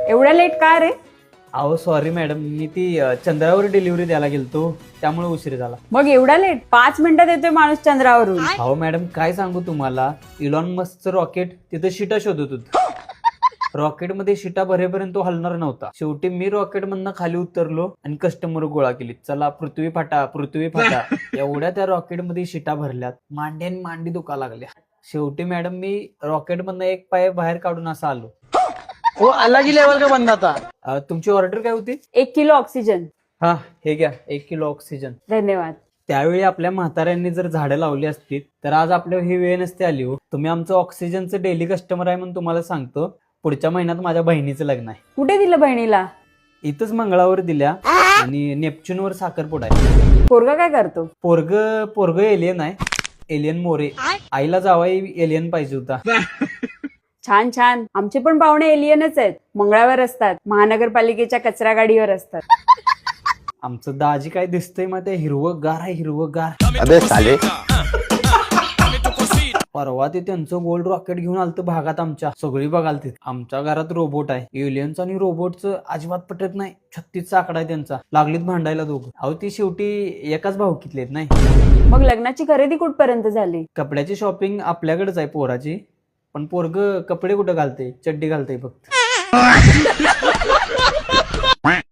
एवढ्या लेट का रे? अहो सॉरी मॅडम, मी ती चंद्रावर डिलिव्हरी द्यायला गेलतो त्यामुळे उशीर झाला. मग एवढा लेट? 5 मिनिटात येतोय माणूस चंद्रावरून. अहो मॅडम काय सांगू तुम्हाला, इलॉन मस्कचं रॉकेट तिथं शिटा शोधत होत. रॉकेटमध्ये शिटा भरेपर्यंत तो हलणार नव्हता. शेवटी मी रॉकेट मधनं खाली उतरलो आणि कस्टमर गोळा केली. चला पृथ्वी फाटा पृथ्वी फाटा. एवढ्या त्या रॉकेटमध्ये शिटा भरल्यात, मांडी आणि मांडी दुखा लागल्या. शेवटी मॅडम मी रॉकेट मधनं एक पाय बाहेर काढून असं आलो. वो अलग ही लेवल का बंदा था. तुमची ऑर्डर काय होती? 1 किलो ऑक्सिजन. हा हे घ्या, 1 किलो ऑक्सिजन. धन्यवाद. त्यावेळी आपल्या म्हाताऱ्यांनी जर झाडं लावली असती तर आज आपल्या ही वेळ नसते आली हो. तुम्ही आमचं ऑक्सिजनचं डेली कस्टमर आहे म्हणून तुम्हाला सांगतो, पुढच्या महिन्यात माझ्या बहिणीचं लग्न आहे. कुठे दिलं बहिणीला? इथंच मंगळावर दिल्या आणि नेपच्यूनवर साखरपुडा आहे. पोरगा काय करतो? पोरग एलियन आहे, एलियन मोरे. आईला जावाई एलियन पाहिजे होता. छान छान. आमचे पण पाहुणे एलियनच आहेत. मंगळावर असतात, महानगरपालिकेच्या कचरा गाडीवर असतात. आमचं दाजी काय दिसतंय मग ते हिरवगार आहे, हिरवगार. अबे साले. परवा ते त्यांचं गोल्ड रॉकेट घेऊन आलतं भागात आमच्या. सगळी बघालतीत. आमच्या घरात रोबोट आहे. एलियनचं आणि रोबोटचं अजिबात पटत नाही. 36 आकडा आहे त्यांचा. लागलीत भांडायला दोघं. अहो ती शेवटी एकाच भावकीतले आहेत नाही. मग लग्नाची खरेदी कुठपर्यंत झाली? कपड्याची शॉपिंग आपल्याकडेच आहे पोराची, पण पोरग कपडे कुठं घालते, चड्डी घालते फक्त.